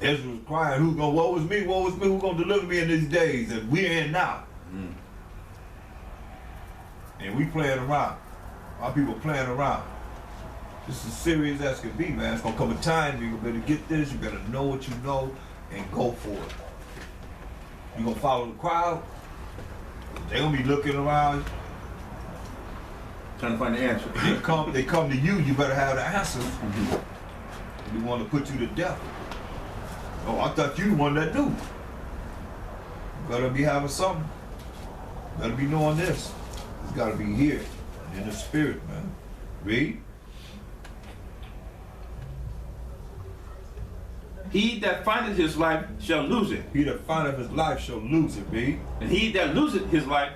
Ezra was crying, woe is me, who's gonna deliver me in these days? And we're in now. And we playing around. Our people playing around. This is serious as can be, man. It's gonna come a time you better get this, you better know what you know and go for it. You gonna follow the crowd? They gonna be looking around. Trying to find the answer. They come to you, you better have the answers. They want to put you to death. Oh, I thought you the one that knew. You better be having something. You better be knowing this. It's gotta be here. In the spirit, man. Read. He that findeth his life shall lose it. He that findeth his life shall lose it, read. And he that loseth his life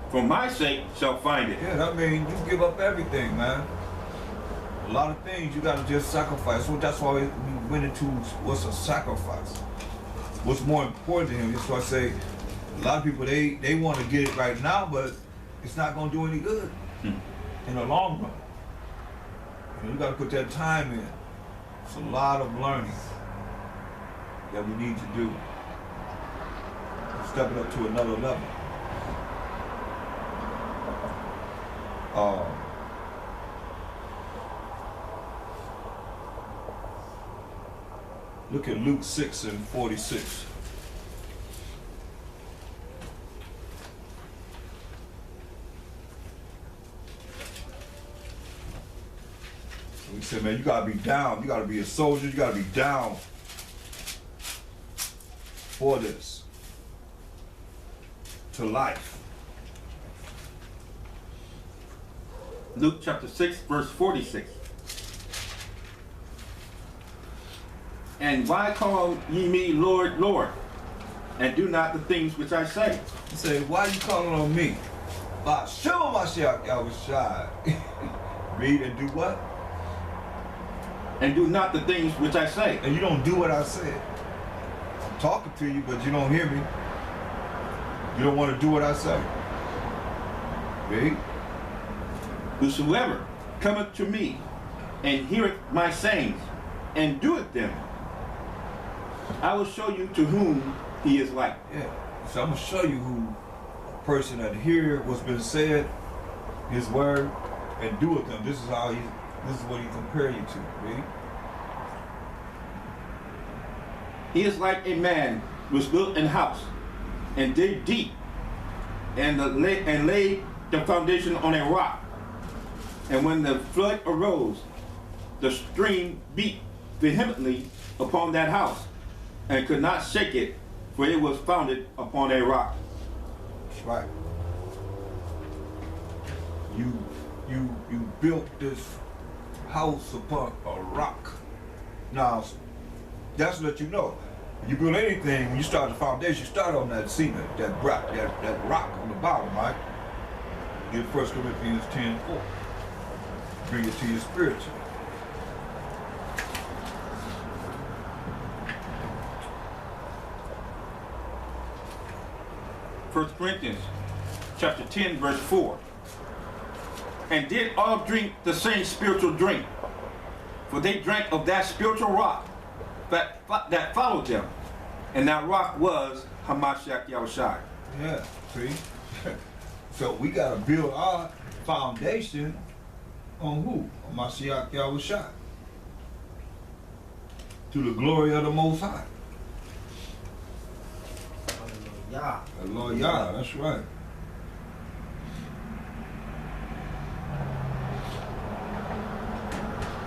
for my sake shall find it. Yeah, that means you give up everything, man. A lot of things you gotta just sacrifice. So that's why we went into what's a sacrifice. What's more important to him. That's why I say a lot of people they want to get it right now, but it's not gonna do any good in the long run. You gotta put that time in. It's a lot of learning that we need to do. Stepping up to another level. Look at Luke 6:46. We said, man, you gotta be down. You gotta be a soldier. You gotta be down for this. To life. Luke chapter 6, verse 46. And why call ye me Lord, Lord, and do not the things which I say? He said, why you calling on me? Mashayach, Yahawashi. Read and do what? And do not the things which I say. And you don't do what I said. I'm talking to you, but you don't hear me. You don't want to do what I say. Read. Whosoever cometh to me and heareth my sayings and doeth them, I will show you to whom he is like. Yeah. So I'm gonna show you who a person that hear what's been said, his word, and do with them. This is how this is what he compare you to. Read. He is like a man which built an house and dig deep and laid the foundation on a rock. And when the flood arose, the stream beat vehemently upon that house and could not shake it, for it was founded upon a rock. That's right. You built this house upon a rock. Now, that's what you know. When you build anything, when you start the foundation, you start on that cement, that rock on the bottom, right? Get 1 Corinthians 10:4. Bring it to your spiritual. First Corinthians chapter 10, verse 4. And did all drink the same spiritual drink, for they drank of that spiritual rock that followed them, and that rock was Mashayach Yahawashi. Yeah, see? So we got to build our foundation on who? On Mashayach Yahawashi. To the glory of the Most High. Hallelujah, that's right.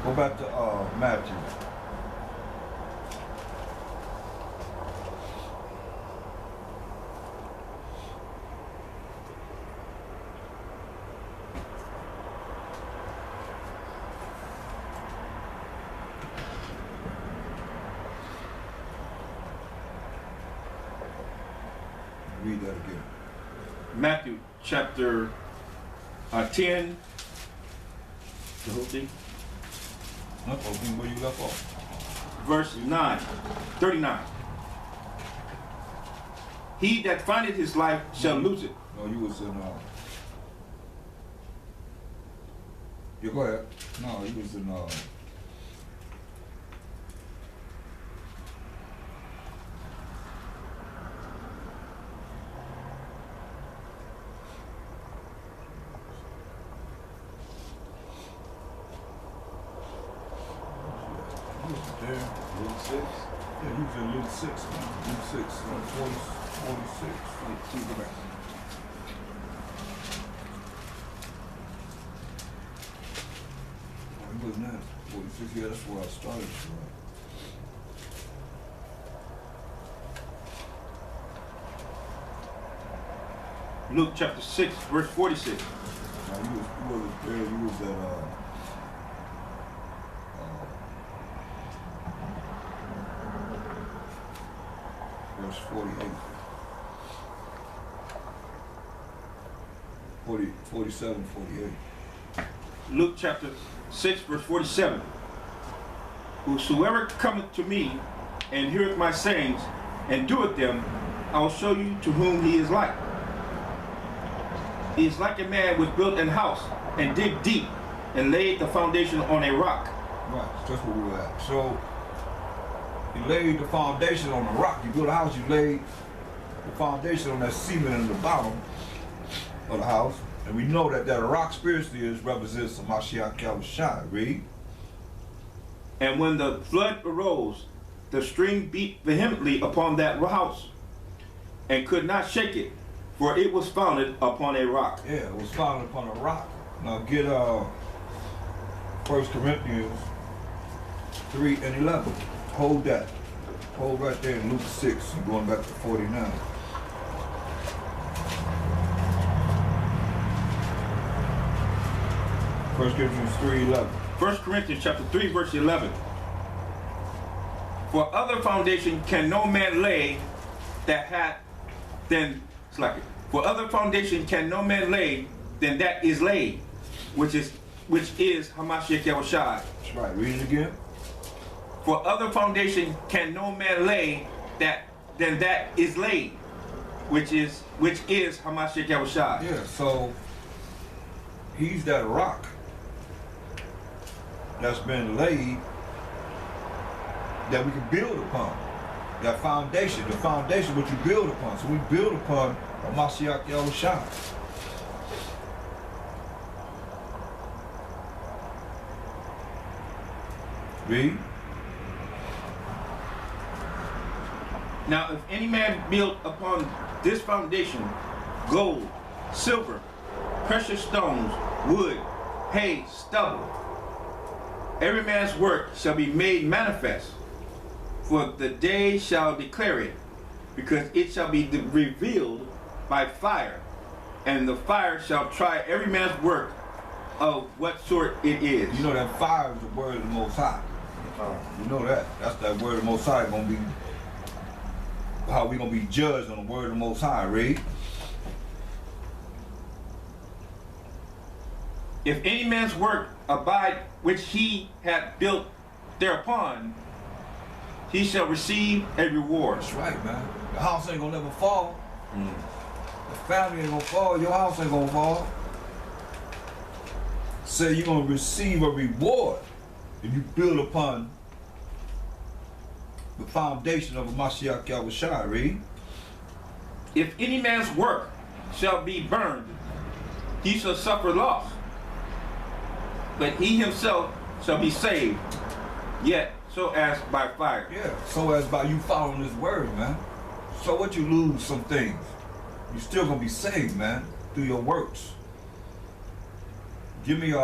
Go back to Matthew. Read that again. Matthew chapter 10, the whole thing, Where you left off. verse 39. He that findeth his life shall lose it. No, you was in you go ahead. No, you was in right there. Luke 6. Yeah, he was in Luke 6, man. Luke 6, 46. Wait, go back. Oh, he wasn't at 46. Yeah, that's where I started. Right? Luke chapter 6, verse 46. Now, you was there. You was at verse 48. 47, 48. Luke chapter 6, verse 47. Whosoever cometh to me and heareth my sayings and doeth them, I will show you to whom he is like. He is like a man which built an house and dig deep and laid the foundation on a rock. Right, that's where we were at. So, you laid the foundation on a rock. You build a house, you laid the foundation on that cement in the bottom of the house. And we know that that rock spiritually represents the Mashayach Yahawashi. Read. And when the flood arose, the stream beat vehemently upon that house and could not shake it, for it was founded upon a rock. Yeah, it was founded upon a rock. Now get 1 Corinthians 3 and 11. Hold that. Hold right there in Luke 6 and going back to 49. First Corinthians 3:11. 1 Corinthians chapter 3, verse 11. For other foundation can no man lay that hath then for other foundation can no man lay than that is laid, which is Mashayach Yahawashi. That's right. Read it again. For other foundation can no man lay than that is laid, which is Mashayach Yahawashi. Yeah. So he's that rock that's been laid that we can build upon. That foundation, the foundation what you build upon. So we build upon a Mashayach Yahawashi. Read. Now, if any man build upon this foundation gold, silver, precious stones, wood, hay, stubble, every man's work shall be made manifest, for the day shall declare it, because it shall be revealed by fire, and the fire shall try every man's work of what sort it is. You know that fire is the word of the Most High. You know that. That's that word of the Most High gonna be how we gonna be judged on the word of the Most High. Read. If any man's work abide which he hath built thereupon, he shall receive a reward. That's right, man. The house ain't gonna never fall. The family ain't gonna fall. Your house ain't gonna fall. Say you're gonna receive a reward if you build upon the foundation of a Mashayach Yahawashi. Read. If any man's work shall be burned, he shall suffer loss, but he himself shall be saved, yet so as by fire. Yeah, so as by you following this word, man. So what you lose some things, you still gonna be saved, man, through your works. Give me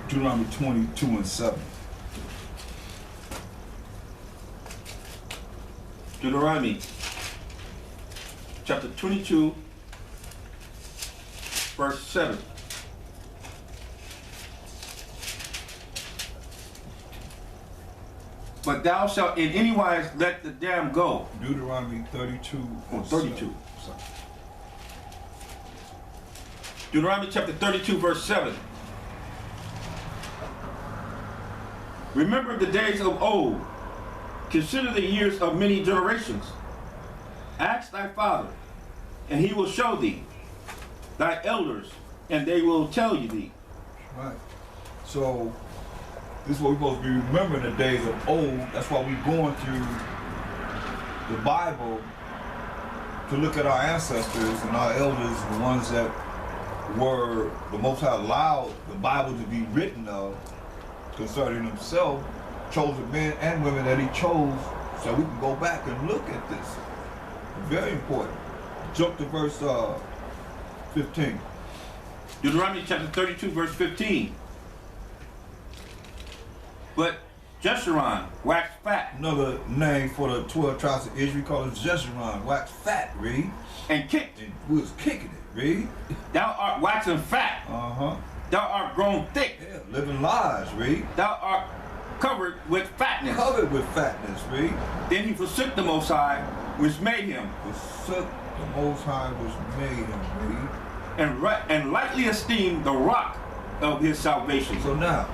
Deuteronomy 22 and 7. Deuteronomy chapter 22, verse 7. but thou shalt in any wise let the dam go. Deuteronomy 32. Oh, 32. Sorry. Deuteronomy chapter 32, verse 7. Remember the days of old. Consider the years of many generations. Ask thy father, and he will show thee. Thy elders, and they will tell you thee. Right. So, this is what we're supposed to be remembering the days of old. That's why we're going through the Bible to look at our ancestors and our elders, the ones that were the Most High allowed the Bible to be written of concerning himself, chosen men and women that he chose, so we can go back and look at this. Very important. Jump to verse 15. Deuteronomy chapter 32, verse 15. But Jeshurun waxed fat. Another name for the 12 tribes of Israel called Jeshurun, waxed fat, read. And kicked. And we was kicking it, read. Thou art waxen fat. Uh-huh. Thou art grown thick. Yeah, living lies, read. Thou art covered with fatness. Covered with fatness, read. Then he forsook the Most High, which made him. Forsook the Most High, which made him, read. And lightly esteemed the rock of his salvation. So now,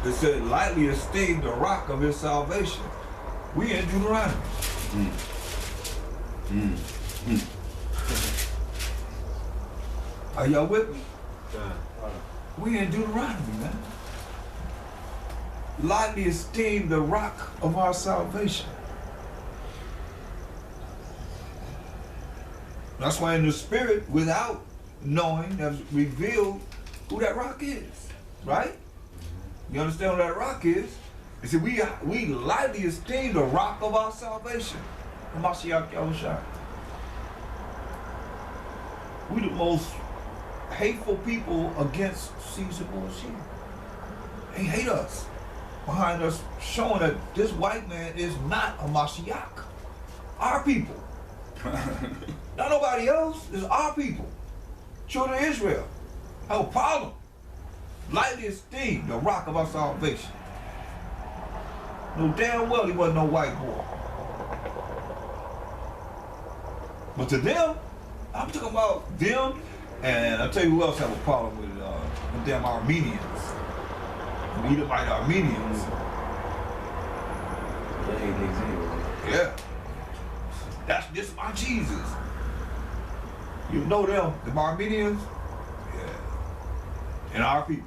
it said lightly esteemed the rock of his salvation. We in Deuteronomy. Are y'all with me? We in Deuteronomy, man. Lightly esteemed the rock of our salvation. That's why in the spirit, without knowing, that's revealed who that rock is, right? You understand what that rock is? You see, we lightly esteem the rock of our salvation. Mashayach, Yahawashi. We the most hateful people against Caesar bullshit. They hate us. Behind us showing that this white man is not a Mashayach. Our people. Not nobody else. It's our people. Children of Israel. Have a problem. Lightly esteemed the rock of our salvation. No damn well he wasn't no white boy. But to them, I'm talking about them, and I'll tell you who else have a problem with the damn Armenians. The Edomite Armenians. Yeah. That's just my Jesus. You know them, the Armenians? Yeah. And our people.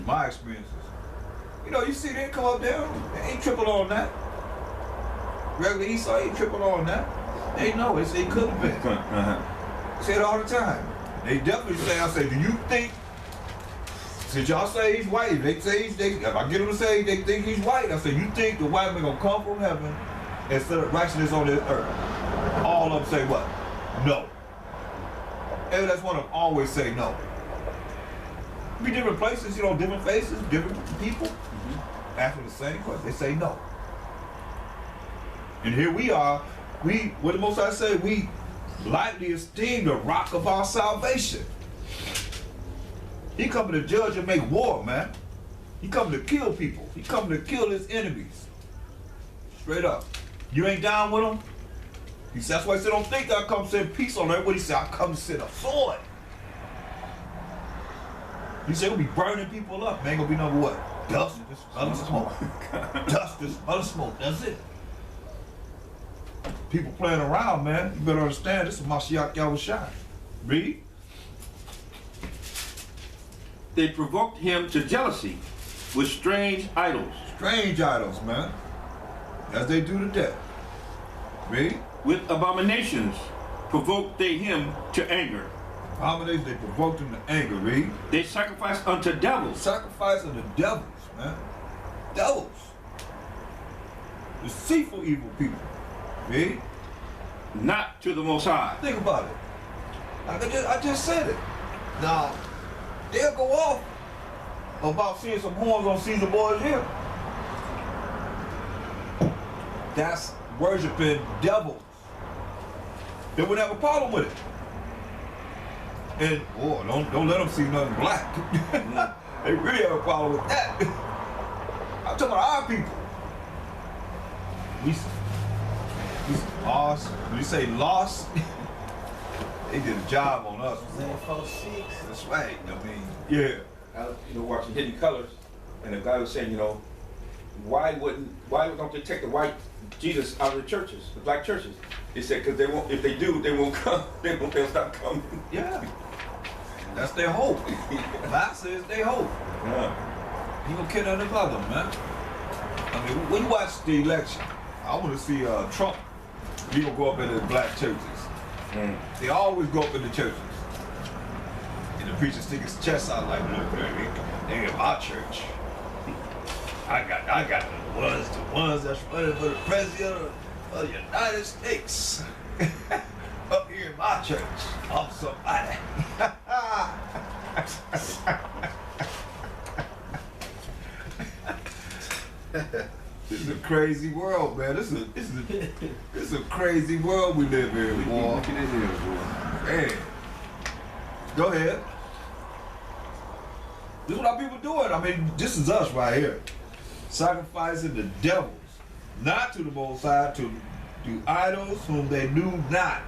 My experiences. You know, you see them come up there, they ain't triple on that. Regular Esau ain't triple on that. They know it, they could have been. Say it all the time. They definitely say, I say, do you think, since y'all say he's white, if they say if I get them to say they think he's white, I say, you think the white man gonna come from heaven and set up righteousness on this earth? All of them say what? No. And that's one of them always say no. Be different places, you know, different faces, different people. After the same question, they say no. And here we are, what the Most High say, we lightly esteem the rock of our salvation. He coming to judge and make war, man. He coming to kill people. He coming to kill his enemies. Straight up. You ain't down with him? He said, that's why he said, don't think I'll come send peace on earth. What he said, I'll come send a sword. He said, we'll be burning people up. Man, ain't gonna be no what? Dust and smell of smoke. Dust and smell of smoke. That's it. People playing around, man. You better understand, this is Mashayach Yahawashi. Read. They provoked him to jealousy with strange idols. Strange idols, man. As they do today. Read. With abominations provoked they him to anger. Abominations, they provoked him to anger. Read. They sacrificed unto devils. Sacrifice unto devils, man. Devils. Deceitful evil people. Read. Not to the Most High. Think about it. Like I just said it. Now, they'll go off about seeing some horns on Caesar boys here. That's worshiping devils. They wouldn't have a problem with it. And don't let them see nothing black. They really have a problem with that. I'm talking about our people. We lost. When you say lost, they did a job on us. That's right. I mean, yeah. Watching Hidden Colors, and the guy was saying, why don't they take the white Jesus out of the churches, the black churches? He said, because they won't. If they do, they won't come. They'll stop coming. Yeah. That's their hope. That says their hope. Yeah. He gonna kill nothing about them, man. I mean, when you watch the election, I want to see Trump. He gonna go up in the black churches. They always go up in the churches. And the preacher stick his chest out like, look, baby, they in my church. I got the ones that's running for the president of the United States. Up here in my church. I'm somebody. This is a crazy world, man. This is a crazy world we live in, boy. Man. Go ahead. This is what our people doing. I mean, this is us right here. Sacrificing the devils, not to the Most High, to idols whom they knew not.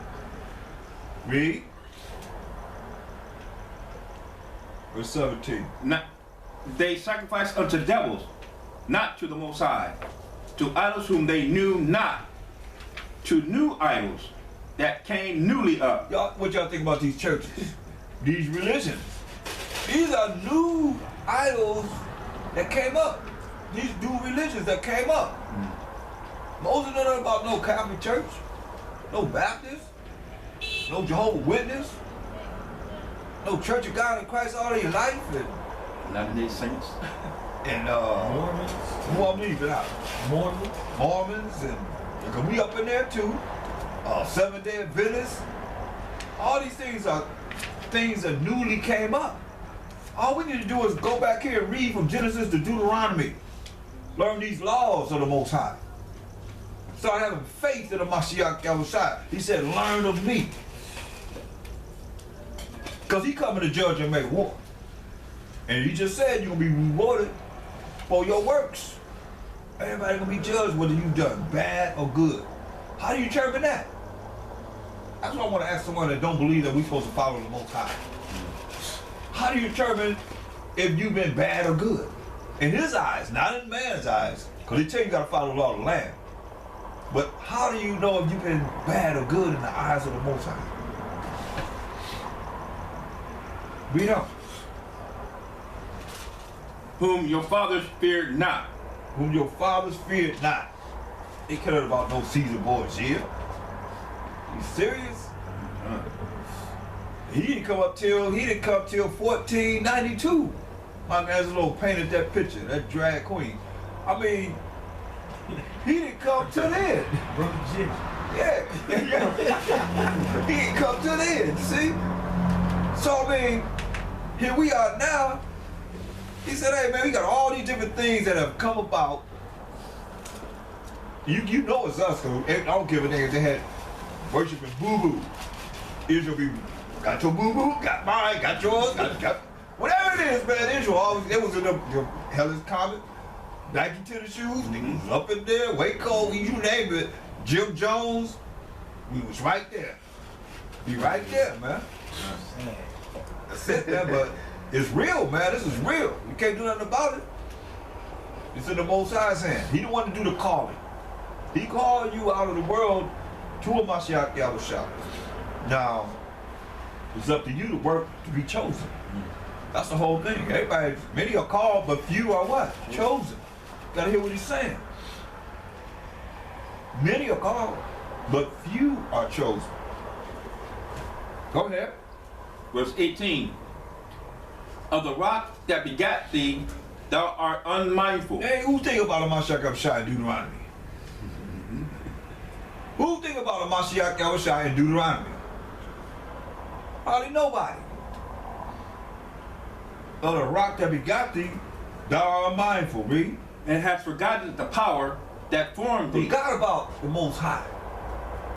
Read. Verse 17. They sacrifice unto devils, not to the Most High, to idols whom they knew not, to new idols that came newly up. Y'all, what y'all think about these churches? These religions? These are new idols that came up. These new religions that came up. Moses don't know about no Catholic Church, no Baptist, no Jehovah's Witness, no Church of God in Christ all of your life, and Latter-day Saints. And Mormons. who I'm leaving out? Mormons. And we up in there too. Seventh-day Adventists. All these things are things that newly came up. All we need to do is go back here and read from Genesis to Deuteronomy. Learn these laws of the Most High. Start having faith in the Mashayach Yahawashi. He said, learn of me. Because he coming to judge and make war. And he just said you're going to be rewarded for your works. Everybody going to be judged whether you've done bad or good. How do you determine that? That's what I want to ask someone that don't believe that we're supposed to follow the Most High. How do you determine if you've been bad or good? In his eyes, not in man's eyes. Because he tell you got to follow the law of the land. But how do you know if you've been bad or good in the eyes of the Most High? We don't. Whom your fathers feared not. Whom your fathers feared not. They cared about no Caesar Borgia. You serious? He didn't come till 1492. My Angelo painted that picture, that drag queen. I mean, he didn't come till then. Brother Jim. Yeah. He didn't come till then, see? So I mean, here we are now. He said, hey man, we got all these different things that have come about. You know it's us, cause I don't give a damn if they had worshiping boo-boo. Israel be, got your boo-boo, got mine, got yours, got whatever it is, man. Israel always, it was in the Hellas Comet, Nike tennis shoes, niggas was up in there, Waco, you name it, Jim Jones, we was right there. Be right there, man. That's it, man, but it's real, man. This is real. You can't do nothing about it. It's in the Most High's hand. He the one to do the calling. He called you out of the world to a Mashayach Yahawashi. Now, it's up to you to work to be chosen. That's the whole thing. Everybody, many are called, but few are what? Chosen. Gotta hear what he's saying. Many are called, but few are chosen. Go ahead. Verse 18. Of the rock that begat thee, thou art unmindful. Hey, who think about a Mashayach Yahawashi in Deuteronomy? Who think about a Mashayach Yahawashi in Deuteronomy? Hardly nobody. Of the rock that begot thee, thou art mindful, read. And hast forgotten the power that formed thee. Forgot about the Most High.